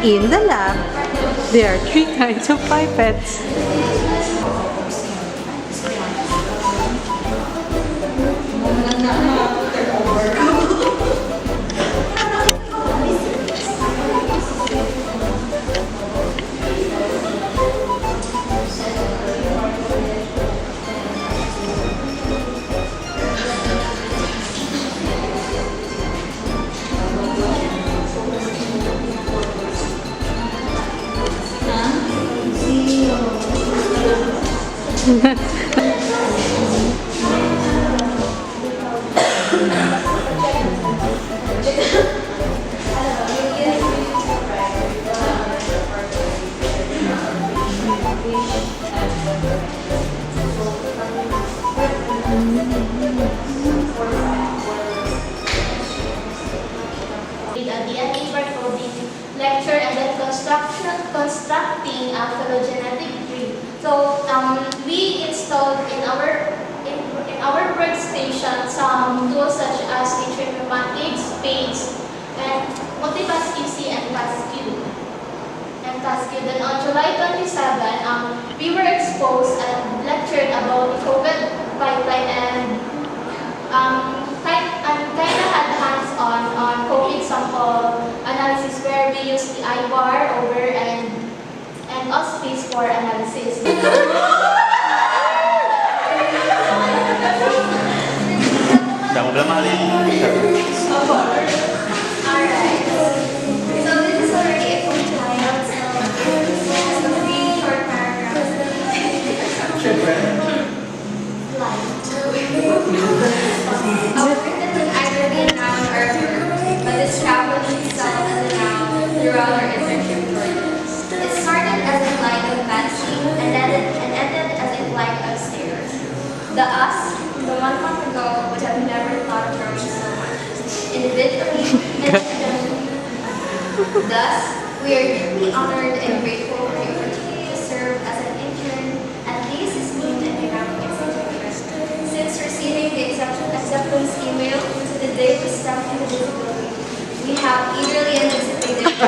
In the lab, there are 3 kinds of pipettes. Lecture and then constructing a phylogenetic tree. So we installed in our workstation some tools such as trigonometrics, spades, and multipast QC and PASQ. Then on July 27, we were exposed and lectured about the COVID pipeline and kind of had hands-on on COVID sample analysis where we used the IVAR over and Auspice for analysis. Alright. So this is already a compliance as a three short paragraphs. A word that can either be a noun or a verb, but is traveling itself as a noun throughout our internship courses. It started as a line of fancy and ended as a flight of stairs. The us, the 1 month ago, would have never thought of growing so much. Individually and professionally. Thus, we are deeply honored and grateful for the opportunity to serve as an intern at this esteemed and dynamic institution. Since receiving the acceptance email to the day we stepped into this building, we have eagerly anticipated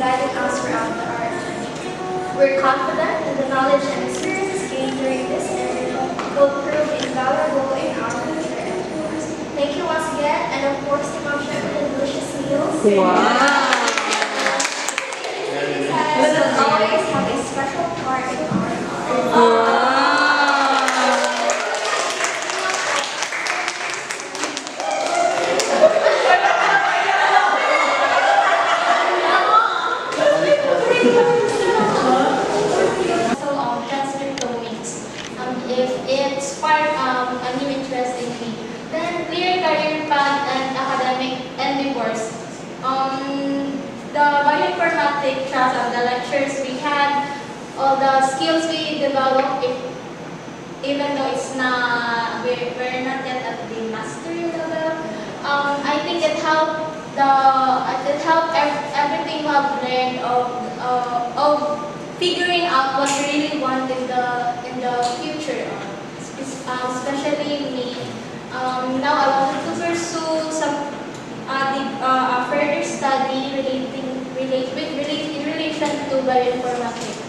guiding us throughout our internship. We're confident that the knowledge and experiences gained during this internship will prove invaluable in our future endeavors. Thank you once again, and of course, the Mom Chef and delicious meals. Wow! Will always have a special part in our heart. If it sparked a new interest in me, then clear career path and academic endeavors. The bioinformatics class of the lectures we had, all the skills we developed, even though it's not, we're not yet at the mastery level. I think it helped everything I've learned of figuring out what you really want in the future, especially me. Now I wanted to pursue some further study in relation to bioinformatics.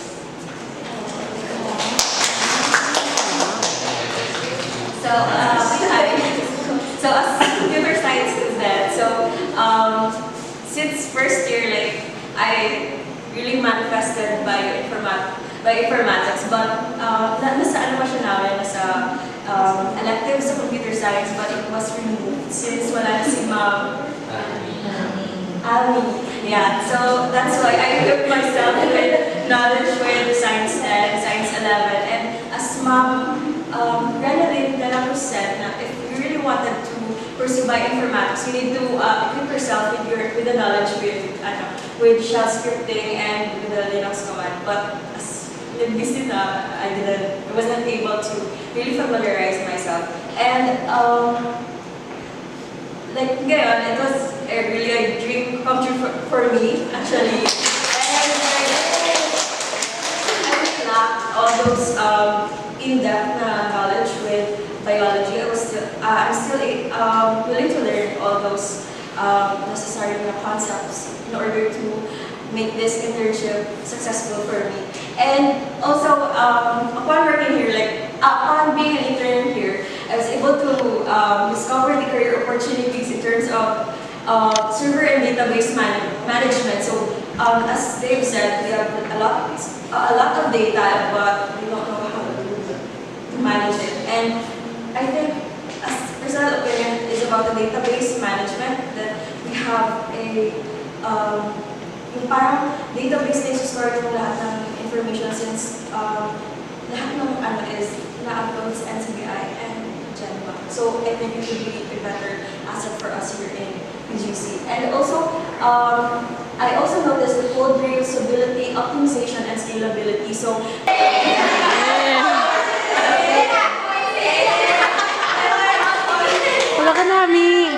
So as computer science student, since first year, I really manifested bioinformatics, but nasa ano pa siya namin, nasa electives sa computer science, but it was removed since wala na si Ma'am Ami. Yeah, so that's why I equipped myself with knowledge with Science 10, Science 11, and as Ma'am Renalyn Dela said, na if you really wanted to pursue bioinformatics, you need to equip yourself with the knowledge with shell scripting and with the Linux command. But as busy na, I wasn't able to really familiarize myself. And like ngayon, it was really a dream come true for me actually. And I really lacked all those in-depth knowledge with biology. I'm still willing to learn all those necessary concepts in order to make this internship successful for me. And also, upon working here, upon being an intern here, I was able to discover the career opportunities in terms of server and database management. So, as Dave said, we have a lot of data, but we don't know how to manage it. And I think, as personal opinion, is about the database management, that we have yung parang database na store ng lahat ng information, since lahat ng is na-upload sa NCBI and Genva. So I think it would be a better asset for us here in PGC. And also, I also noticed the code reusability, optimization, and scalability. So Wala ka na, Mi.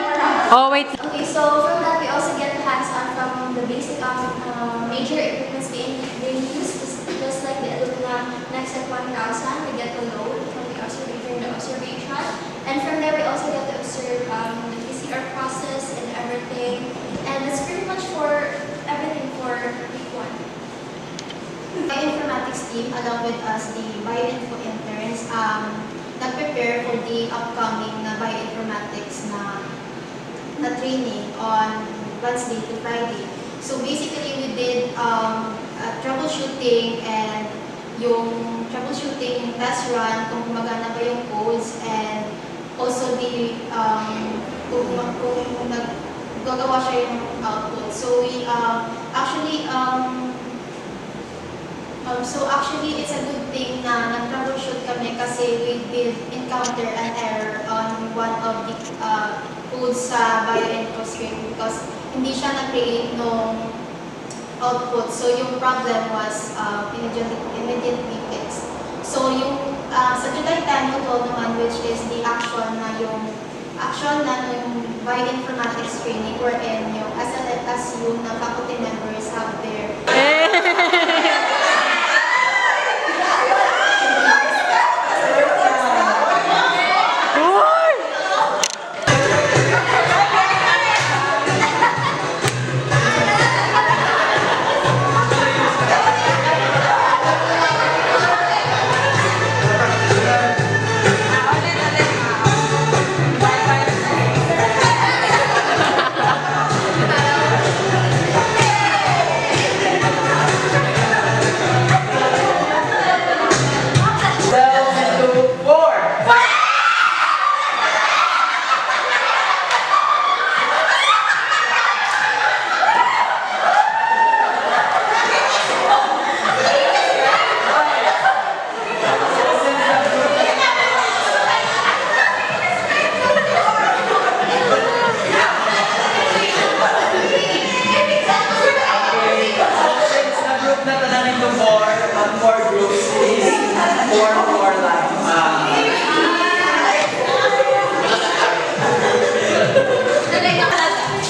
Oh, wait. Okay, so from that we also get hands-on from the basic major equipments being used, just like the Illumina Nextec 1000. We get the load from the observation, and from there we also get to observe the PCR process and everything, and that's pretty much for everything for week 1. Bioinformatics team, along with us, the bioinfo interns, nag-prepare for the upcoming na bioinformatics na training on Wednesday to Friday. So basically, we did troubleshooting and yung troubleshooting test run, kung gumagana ba yung codes, and also the kung naggagawa siya yung output. So we actually it's a good thing na nag-troubleshoot kami, kasi we did encounter an error on one of the codes sa bioinfo script, because hindi siya na-create nung output. So yung problem was immediately fixed. So yung sa July 10 to 12 naman, which is the action na yung bioinformatics training, wherein yung SLSU na faculty members have their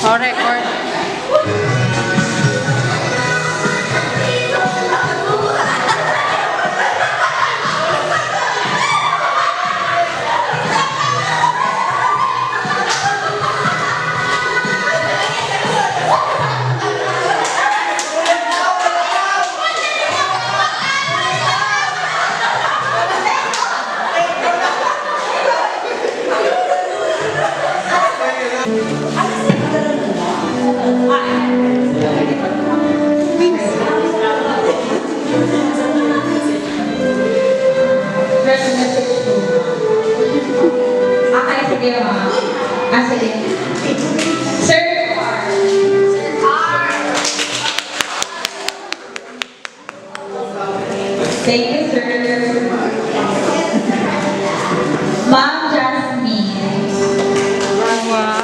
record. Thank you, sir. Ma'am Jasmine. Wow.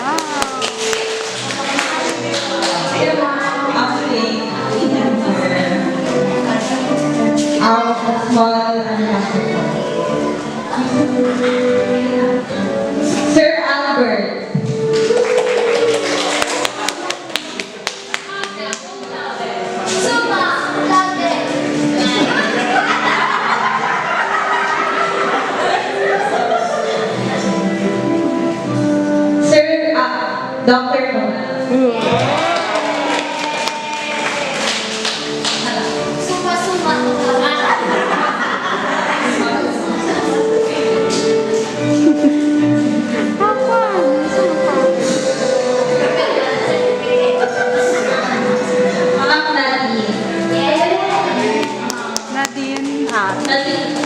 all uncomfortable. Sir Albert. Suma, love it. Sir Dr. Noel. Suma, suma. Ma'am Nadine. Nadine R. Nadine.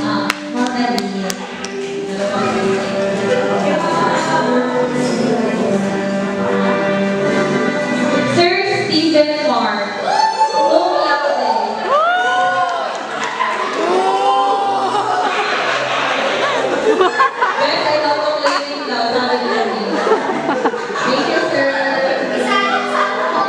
Ma'am Nadine. Sir Stephen Mark. Cum laude. Guys, I love complaining daw, sabi ni Nadine. Thank you, sir. Isaya sa ako.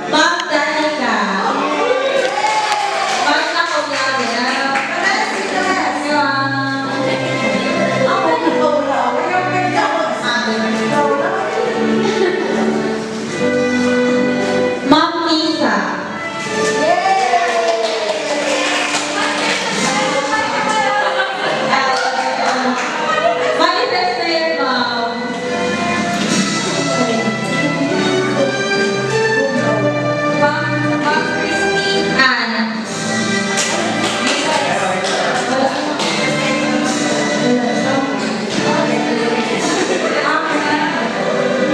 Ma'am Danica. Magna cum laude. Ma'am Lisa. Manifest na yan, ma'am. Ma'am Christine Ann.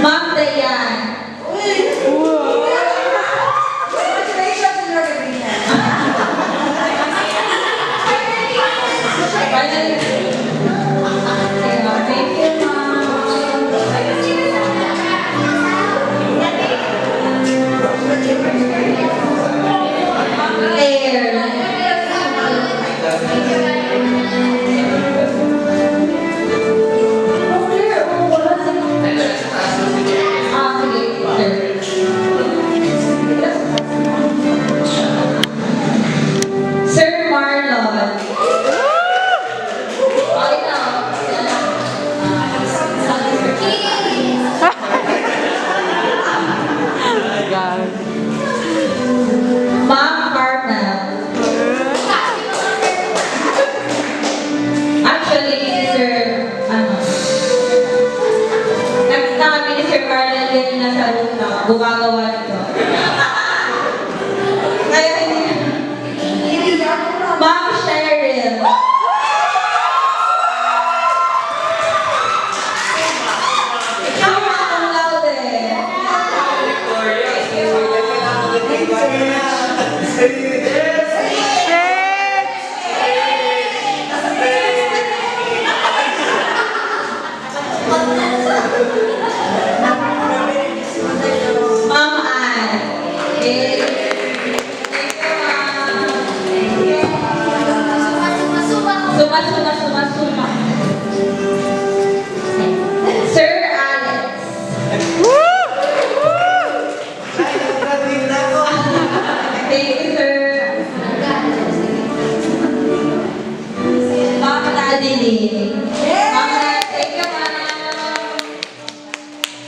Ma'am Dayan. Finally. Thank you, ma'am. Claire. Sir Marlon. Okay na. God. Ma'am Carmel. Actually, si Sir, nakita kami ni Sir Carmel kanina sa rooftop, gumagawa nito. Kaya hindi. Ma'am Cheryl. Summa cum laude. Ma'am Ann. Thank you, ma'am. Suma, suma, suma. Suma, suma, suma, suma. Sir Alex. Thank you, sir. Ma'am Adeline. Ma'am Adeline, thank you, ma'am.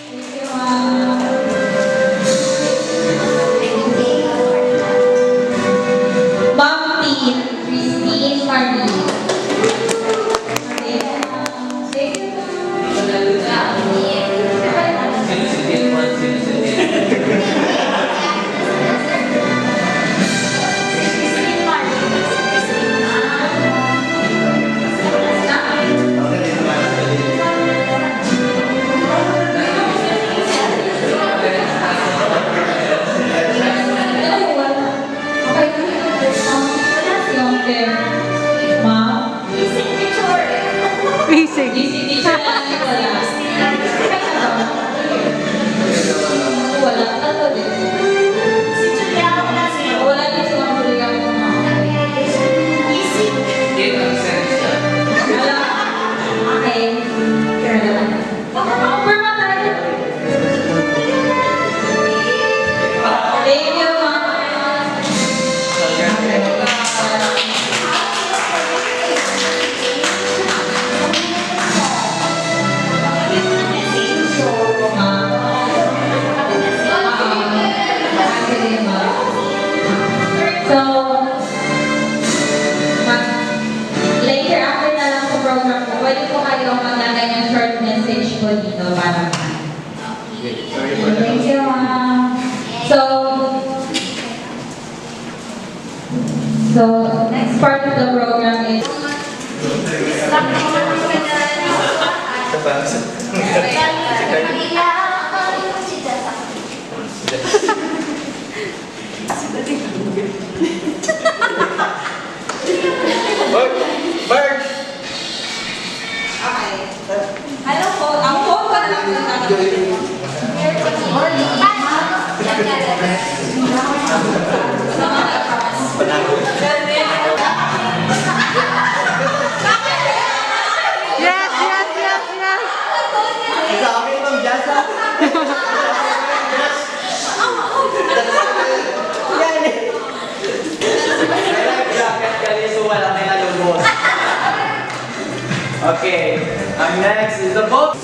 Thank you, ma'am. Ma'am Tin, Christine Marie. Thank you, ma'am. Thank you, ma'am. Basic. DC teacher na lang yung wala. Wala. Tatlo din. Wala din si Ma'am Julia ko, ma'am. Wala. Okay. Pero program po, pwede po kayo maglagay ng short message po dito para Thank you, ma'am. So, next part of the program is Bird! Ano po, ang phone ko na lang yung gagawin. Yes, yes, yes, yes. Sa amin, Ma'am Jasa. Yan eh. May life jacket kali, so wala may nalubos. Okay, ang next is the book.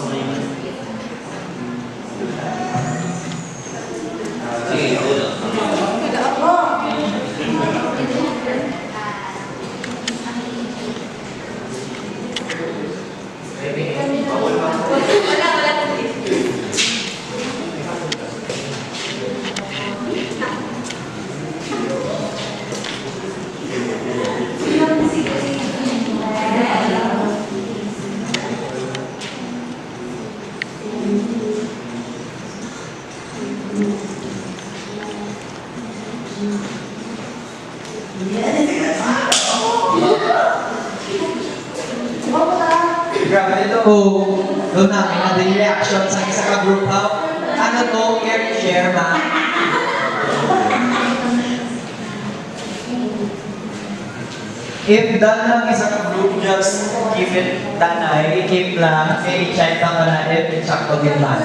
Grabe ito. Doon namin na din reaction sa isa ka group up. Ano to? Share, ma. If done lang isa ka group, just keep it tanay, keep lang, i-check lang na it, i-check ko din lang.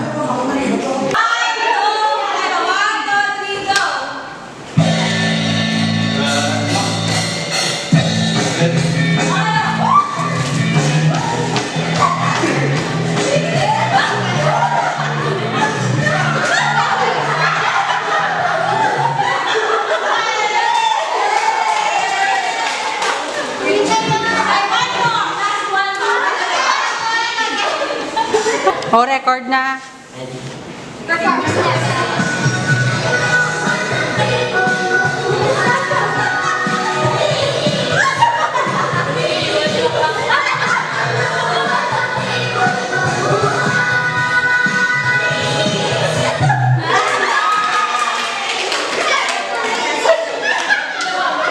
O, record na.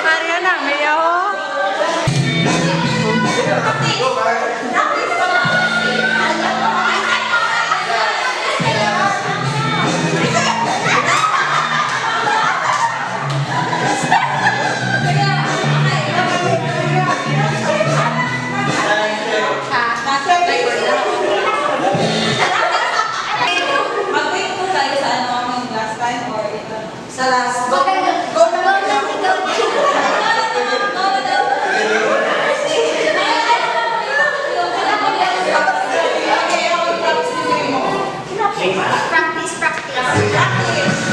Maria na, may ako. Mag-wait po tayo sa ano ang last time or ito? Sa last. Go na lang. Practice, practice.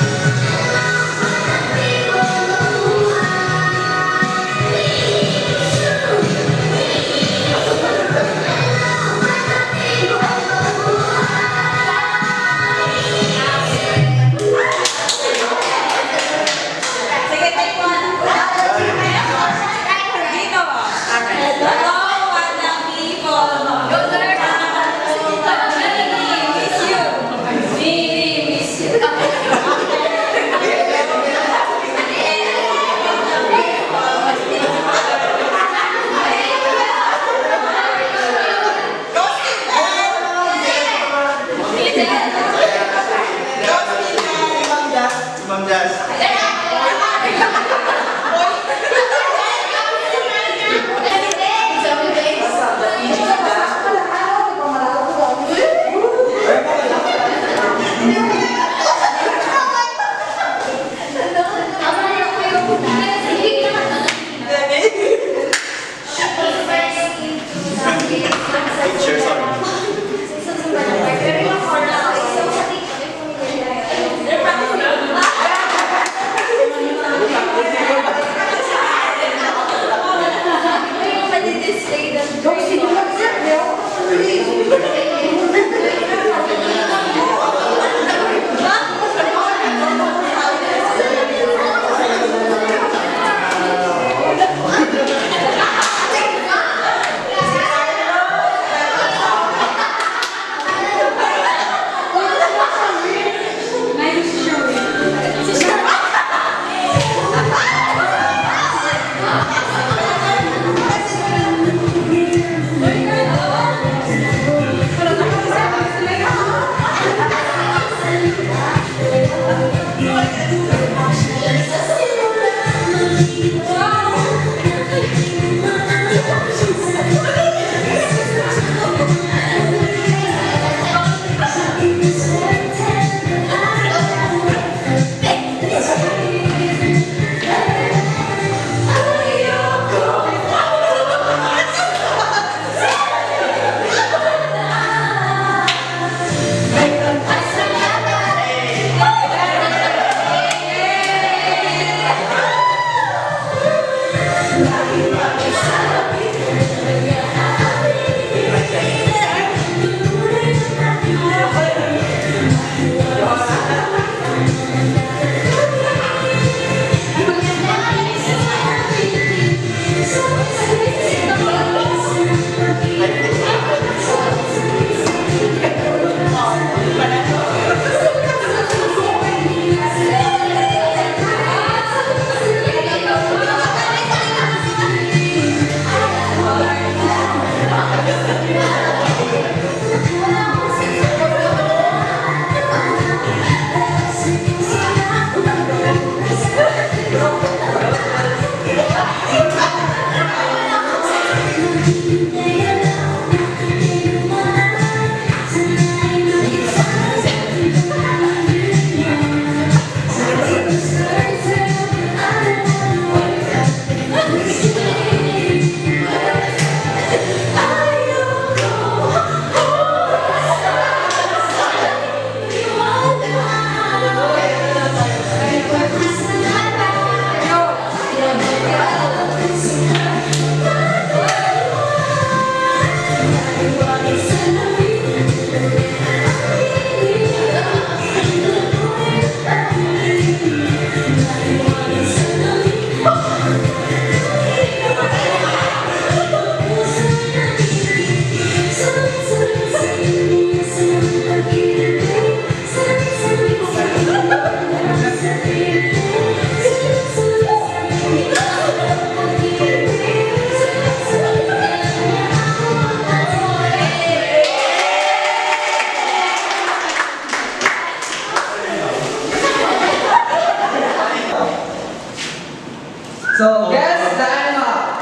So, guess the animal.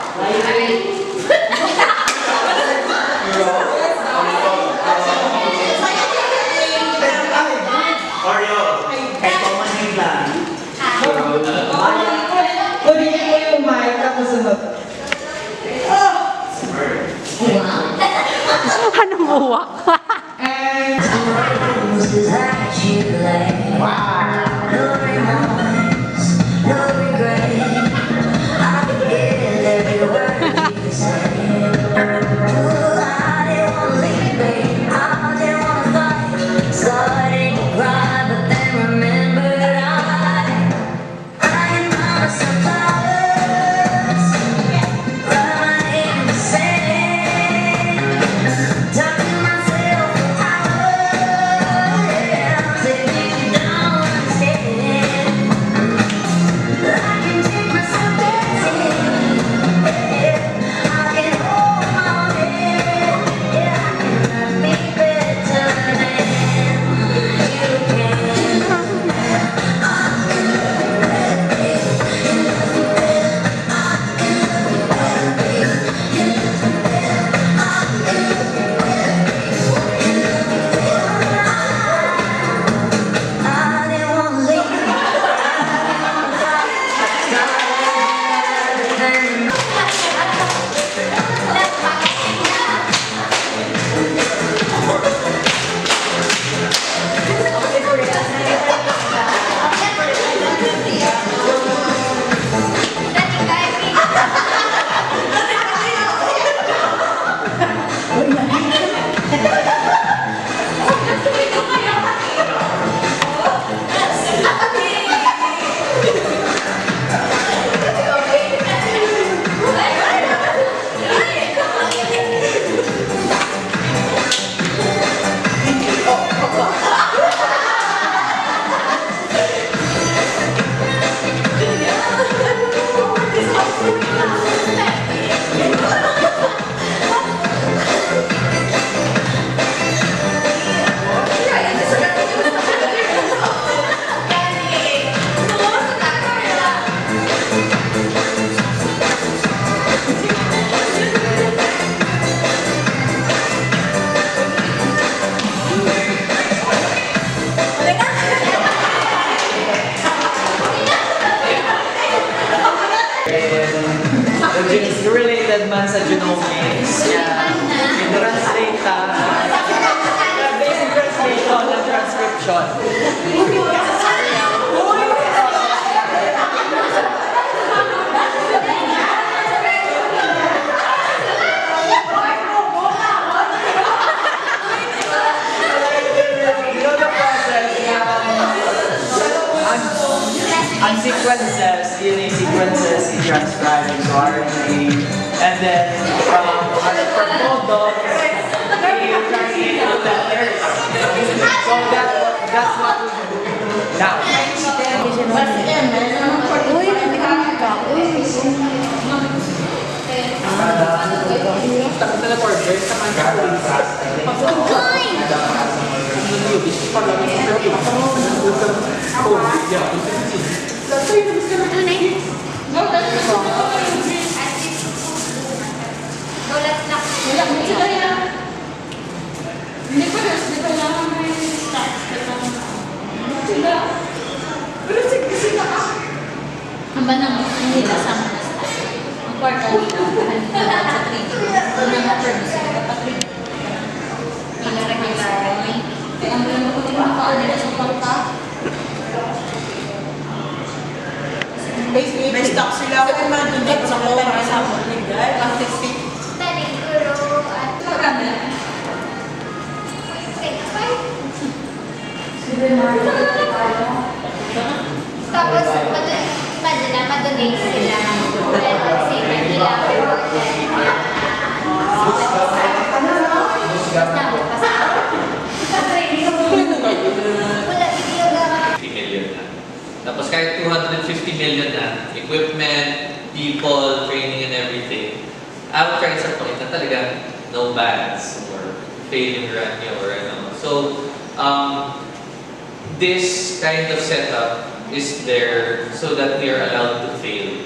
Oreo. Kay Common yung lang. Ulitin mo yung mic tapos sunod. Ano buwak? And... Started to cry, but then remembered I am not surprised. Running in the sand, talking myself for hours. If you don't understand, I can take myself dancing. I can hold my head. Yeah, I can be better than you can. I didn't want to leave. The related man sa genomics. I-translate basic translation ng transcription. You know the process ang sequences, DNA sequences i-transcribe into RNA, and then from codons, i-translate to letters. So that's what we do now. Uy, hindi ka magkakaroon. Ang banang hindi kasama na sa ang kwarta nila sa 3D. Kung na-produce nila pa 3D. Pag-regular, maybe. Kaya ang ganun ko din ang nila sa kwarta. May stock sila. Kaya man doon dito sa mga para sa mga legal. Plastic stick. Tani, guro, at Maganda. Tapos, imagine na, madonate sila. Then, at the same time, nila wala, video lang. 50 million na. Tapos kahit 250 million na, equipment, people, training and everything, I would try sa point na talaga no bans or failure run nyo or ano. So, this kind of setup is there so that we are allowed to fail.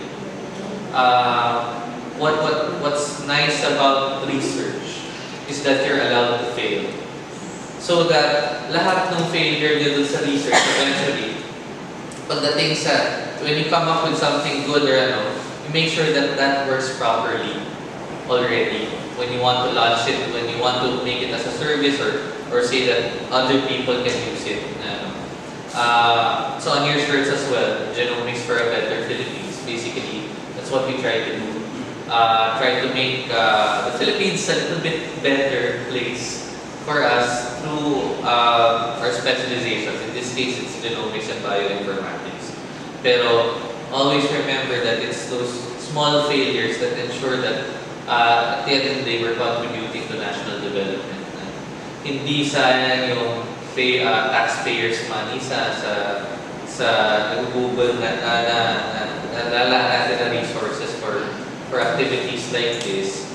What's nice about research is that you're allowed to fail. So that lahat ng failure nyo dun sa research eventually, pagdating sa, when you come up with something good or ano, you make sure that that works properly already. When you want to launch it, when you want to make it as a service or say that other people can use it. So on your shirts as well, Genomics for a Better Philippines, basically, that's what we try to do. Try to make the Philippines a little bit better place for us through our specializations. In this case, it's genomics and bioinformatics. Pero always remember that it's those small failures that ensure that at the end of the day, we're contributing to national development. Hindi sayang yung taxpayers' money sa nagugugol na natin na resources for activities like this.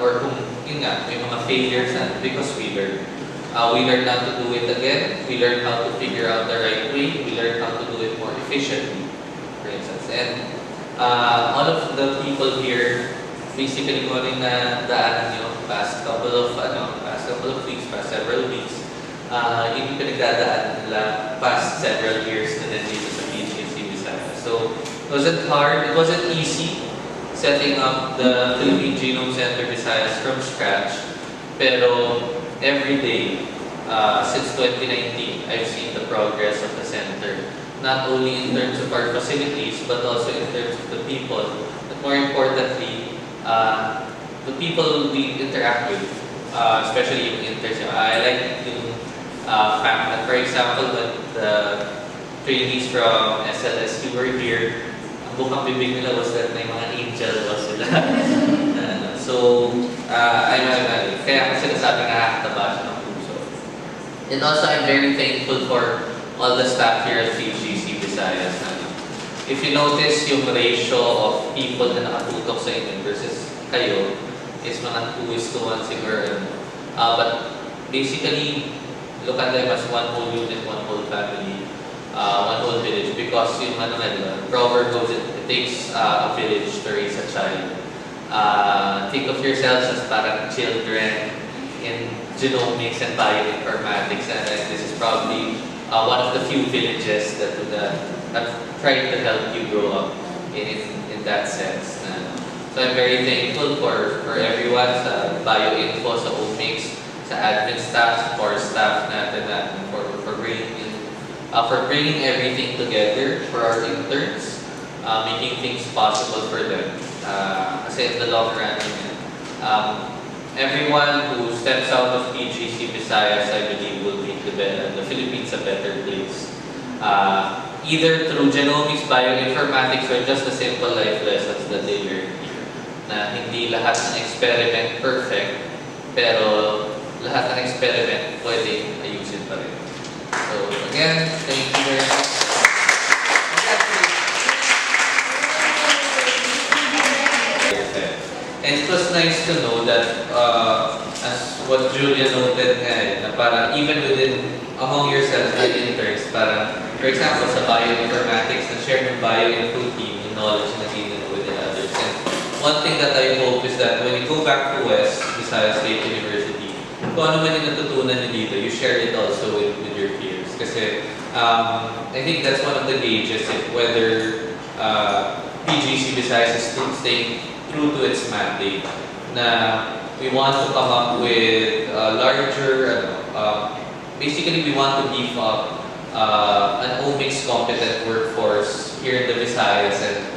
Or kung yun nga, may mga failures na because we learn. We learn how to do it again. We learn how to figure out the right way. We learn how to do it more efficiently, for instance. And all of the people here, basically kung ano yung nadaanan nyo past couple of weeks, past several weeks, yung pinagdadaan nila past several years na din dito sa PGC Visayas. So, it wasn't hard, it wasn't easy setting up the Philippine Genome Center Visayas from scratch. Pero every day, since 2019, I've seen the progress of the center. Not only in terms of our facilities, but also in terms of the people. But more importantly, the people we interact with, especially yung interns. I like yung fact that, for example, when the trainees from SLSU were here, ang bukang bibig nila was that may mga angel was sila. So, kaya kasi nasabi nakakataba siya ng puso. And also, I'm very thankful for all the staff here at PGC Visayas. If you notice, yung ratio of people na nakatutok sa inyo versus kayo is mga 2:1 siguro. But basically, look at them as one whole unit, one whole family, one whole village. Because yung proverb goes, it takes a village to raise a child. Think of yourselves as parang children in genomics and bioinformatics, and this is probably one of the few villages that have tried to help you grow up in that sense. So I'm very thankful for everyone sa bioinfo, sa omics, sa admin staff, core staff natin, for bringing everything together for our interns, making things possible for them. Kasi in the long run, everyone who steps out of PGC Visayas, I believe, will make the Philippines a better place. Either through genomics, bioinformatics, or just the simple life lessons that they learn here. Na hindi lahat ng experiment perfect, pero lahat ng experiment pwedeng ayusin pa rin. So again, thank you very much. And it was nice to know that, as what Julia noted na parang even among yourselves as interns, parang, for example, sa bioinformatics, na-share ng bioinfo team yung knowledge na gain within others. And one thing that I hope is that when you go back to West Visayas State University, kung ano man yung natutunan nyo dito, you share it also with your peers. Kasi I think that's one of the gauges if whether PGC Visayas is staying true to its mandate. Na we want to come up with a larger, basically we want to beef up an omics competent workforce here in the Visayas. And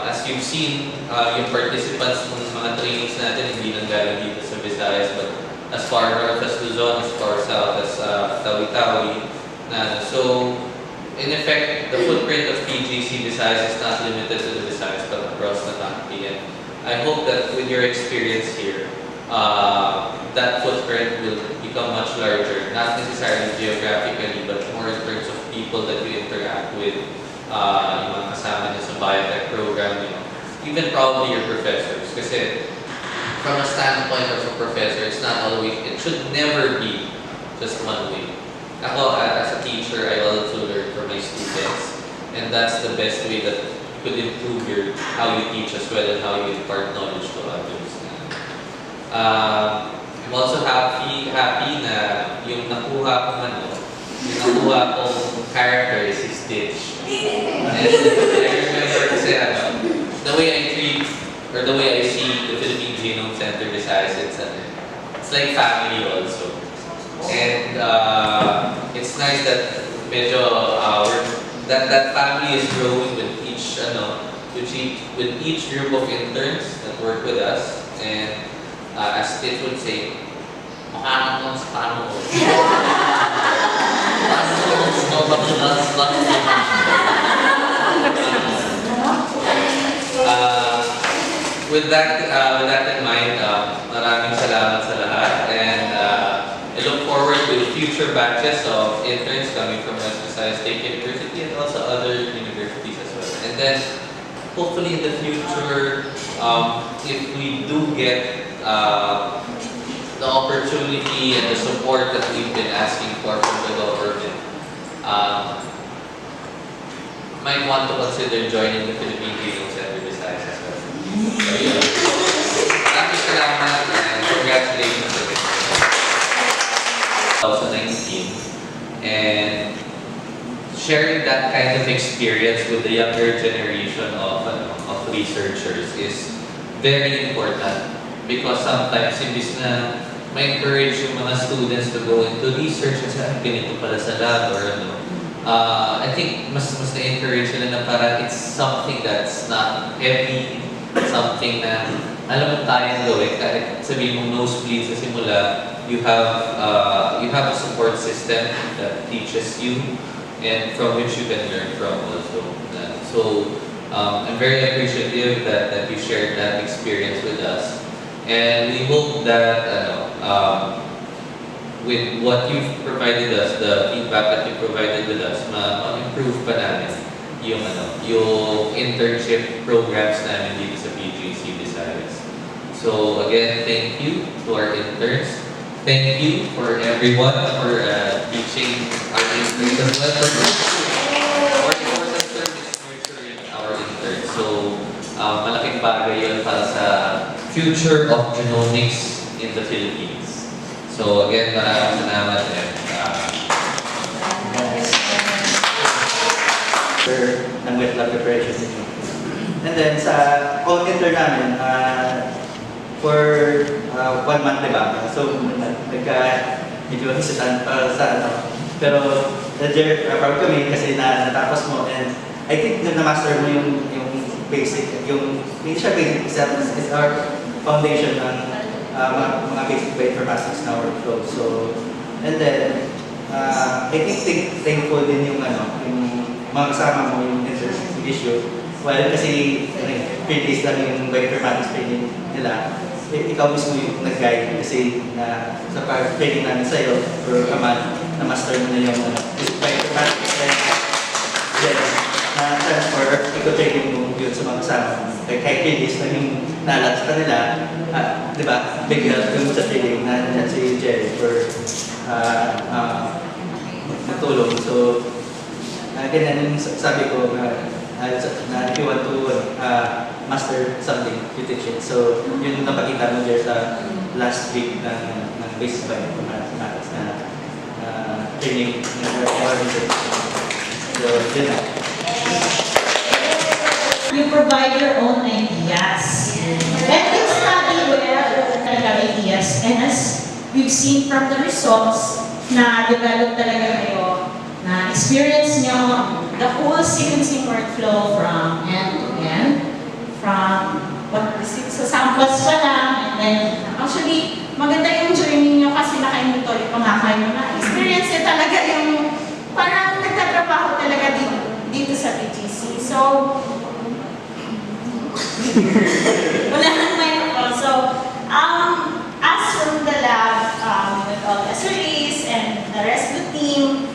as you've seen, yung participants ng mga trainings natin hindi lang galing dito sa Visayas, but as far north as Luzon, as far south as Tawi-Tawi, So, in effect, the footprint of PGC Visayas is not limited to the Visayas but across the country. And I hope that with your experience here, that footprint will become much larger, not necessarily geographically, but more in terms of people that you interact with, yung mga kasama niyo sa biotech program, even probably your professors. Kasi from a standpoint of a professor, it's not always, it should never be just one way. Ako, as a teacher, I also learn from my students, and that's the best way that you could improve how you teach as well and how you impart knowledge to others. I'm also happy na yung nakuha kong character is si Stitch. And I remember kasi the way I treat, or the way I see the Philippine Genome Center Visayas, it's like family also. And it's nice that medyo that family is growing with each group of interns that work with us. And as Stitch would say, mukha nang sa paano ko. With that in mind, maraming salamat sa lahat, and I look forward to future batches of interns coming from West Visayas State University and also other universities as well. And then, hopefully in the future, if we do get the opportunity and the support that we've been asking for from the government, might want to consider joining the Philippine Genome Center Visayas as well. So, yeah. Maraming salamat and congratulations again. 2019, and sharing that kind of experience with the younger generation of researchers is very important, because sometimes imbis na ma-encourage yung mga students to go into research kasi ganito pala sa lab or I think mas na-encourage sila na para it's something that's not heavy, something na alam mo kayang gawin kahit sabihin mong nosebleed sa simula, you have a support system that teaches you and from which you can learn from also. So I'm very appreciative that you shared that experience with us, and we hope that with what you've provided us, the feedback that you provided with us, ma-improve pa namin yung internship programs namin dito sa PGC Visayas. So again, thank you to our interns. Thank you for everyone for teaching our interns as well. Our important service nurturing our interns. So malaking bagay yun para sa future of genomics in the Philippines. So again, maraming salamat ng wet lab preparation ninyo. And then sa intern namin, for 1 month, diba? So medyo hesitant sa pero proud kami kasi natapos mo, and I think na-master mo yung basic, hindi siya basic, is our foundation ng mga basic bioinformatics na workflow. So, and then, I think thankful din yung mga kasama mo yung interesting issue. While kasi 3 days lang yung bioinformatics training nila, ikaw mismo yung nag-guide kasi sa training namin sa'yo for a month, na-master mo na yung bioinformatics, and then na-transfer, ikaw training mo yun sa mga kasama. Kahit 3 days lang yung nalat sa kanila, di ba? Big help yung sa training na si Jerry for matulong. So, ganyan yung sabi ko na if you want to master something, you teach it. So, yun yung napakita mo there sa last week ng basic bioinformatics na training ng research. So, yun na. You provide your own ideas. And you study well ideas. And as we've seen from the results, na develop talaga kayo, na experience nyo the whole sequencing workflow from end to end, from sa samples pa lang, and then actually maganda yung journey nyo kasi naka-inventory pa nga kayo na experience nyo talaga yung Wala nang microphone. So, as from the lab, with all the SREs and the rest of the team,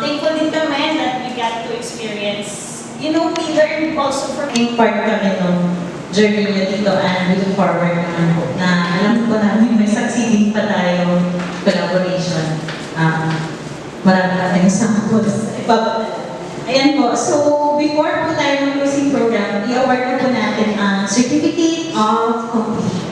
thankful din kami that we got to experience. You know, we learned also from being part kami nung journey nyo dito, and we look forward na alam ko namin may succeeding pa tayong collaboration. Marami natin samples. Ayan po. So, before po tayo mag-closing program, i-award na po natin ang Certificate of Completion.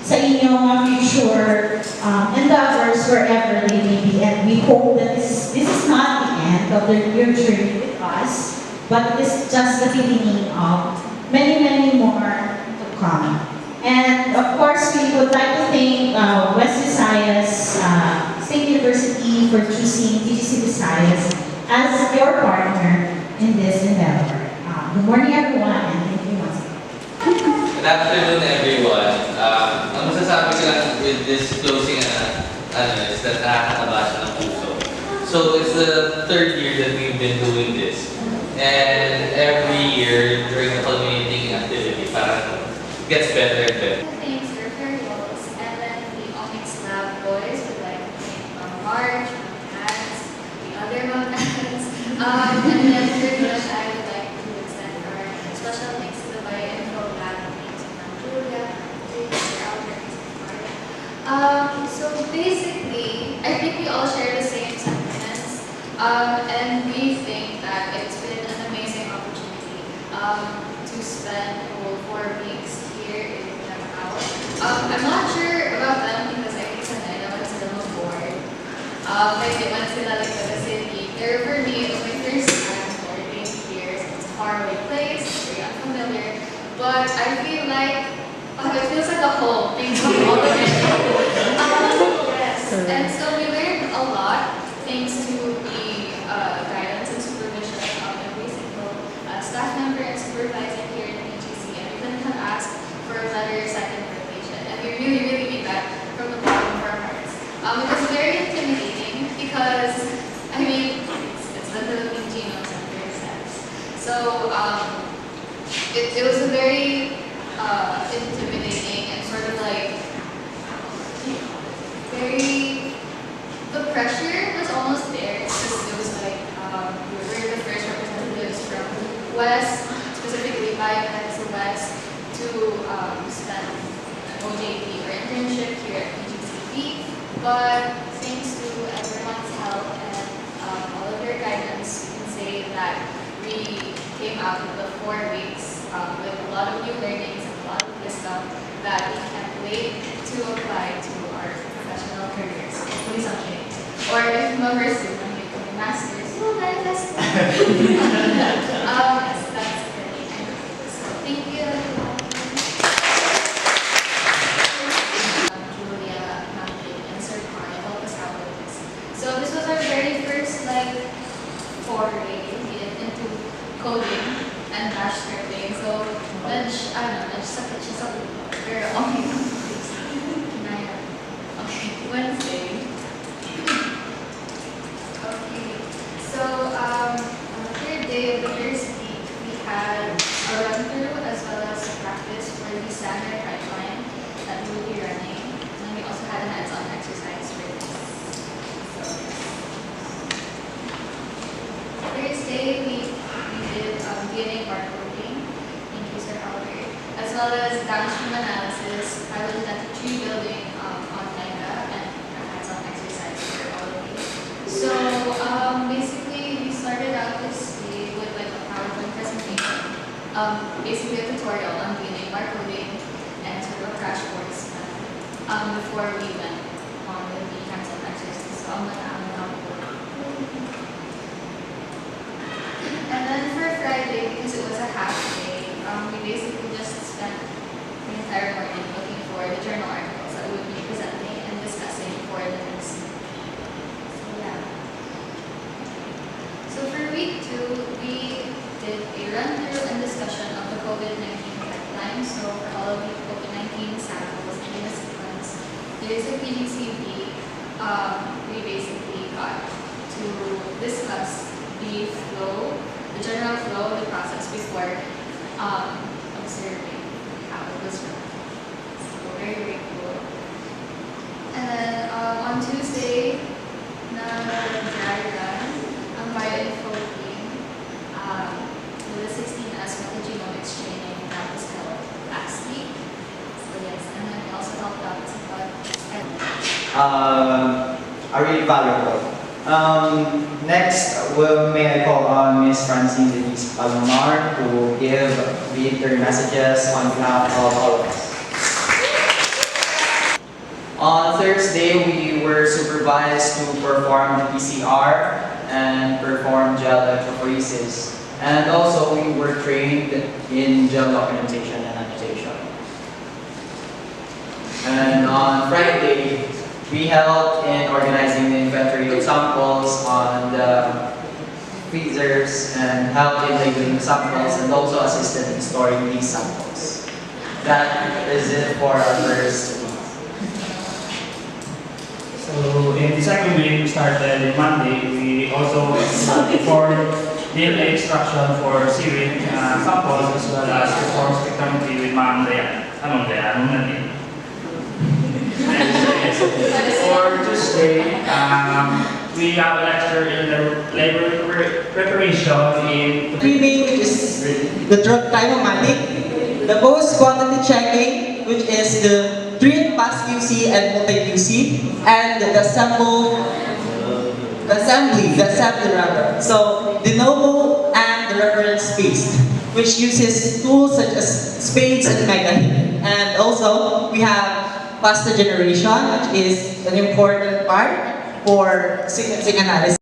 Sa inyong future endeavors, wherever they may be. And we hope that this is not the end of your journey with us, but it is just the beginning of many, many more to come. And of course, we would like to thank West Visayas State University for choosing TGC Visayas as your partner in this endeavor. Good morning, everyone, and thank you once again. Good afternoon, everyone. Ang masasabi ko lang with this closing is that nakakataba siya ng puso. So it's the third year that we've been doing this. And every year during the culminating activity, parang gets better and better. Things are farewells, and then the Omics Lab boys would like to thank Marge, Hans, the other Magnans, and then third us, I would like to extend our special thanks to the Bioinfo Lab teams from Julia, Mr. Albert, and so basically, I think we all share the same sentiments, and we think that it's been an amazing opportunity to spend the whole 4 weeks here in Davao. I'm not sure about them because I think sanay naman sila mag-board. Like once sila like the city. Pero for me, it was my first time boarding here. So it's a faraway place, it's very unfamiliar. But I feel like, it feels like a home being all the way. Yes. And so we learned a lot thanks to the guidance and supervision of every single staff member and supervisor here in PGC. And we can ask for a better second rotation. And we really, really mean that from the bottom of our hearts. It was very intimidating because, I mean, it's the Philippine Genome Center steps. So it was a very intimidating and sort of like the pressure was almost there. It's just, it was like, we were the first representatives from West, specifically Biomed, so West, to spend an OJT or internship here at PGCP. But thanks to everyone's help and all of your guidance, we can say that we came out of the 4 weeks with a lot of new learnings and a lot of wisdom that we can't wait to apply to our professional careers. Hopefully someday. Or if never soon, when we become masters, we'll manifest. Yes, that's really nice. So thank you, everyone. Julia, Natalie, and Sir Carl helped us out with this. So this was our very first foray into coding and bash scripting. So sakit siya sa ulo. Pero okay. Okay, Wednesday. Okay, so on the third day of the first week, we had a run-through as well as practice for the standard pipeline that we will be running. And then we also had a hands-on exercise for this. So, Thursday, we did DNA barcoding, thank you, Sir Albert, as well as downstream analysis, phylogenetic tree building on Lenga, and a hands-on exercise for all of you. So basically, we started out this day with like a PowerPoint presentation, basically a tutorial on DNA barcoding and sort of a crash course before we went on with the hands-on exercise. So and then for Friday, because it was a half day, we basically just spent the entire morning looking for the journal articles that we would be presenting and discussing for the next week. So yeah. So for week 2, we did a run-through and discussion of the COVID-19 pipeline. So for all of the COVID-19 samples and the sequence, there is a PGCB. We basically got to discuss the flow, the the general flow of the process before observing how it was run. So very, very cool. And then on Tuesday, dry run, ang bioinfo team, with the 16S metagenomics training that was held last week. So yes, and then we also helped out with Are really valuable. Next, may I call on Ms. Francine Denise Palomar to give the messages on behalf of all of us. On Thursday, we were supervised to perform PCR and perform gel electrophoresis. And also, we were trained in gel documentation and annotation. And on Friday, we helped in organizing the inventory of samples on the freezers and helped in labeling the samples and also assisted in storing these samples. That is it for our first week. So in the second week, we started on Monday. We also performed DNA extraction for seaweed samples as well as performed spectrometry with Ma'am Dayan. Anong natin? For Tuesday, we have a lecture in the labor preparation in Screening, which is the drug typomatic, the post-quantity checking, which is the treat, pass QC and multi-QC, and the assembly rather. So de novo and the reference paste, which uses tools such as spades and mega. And also we have pasta generation, which is an important part for sequencing analysis.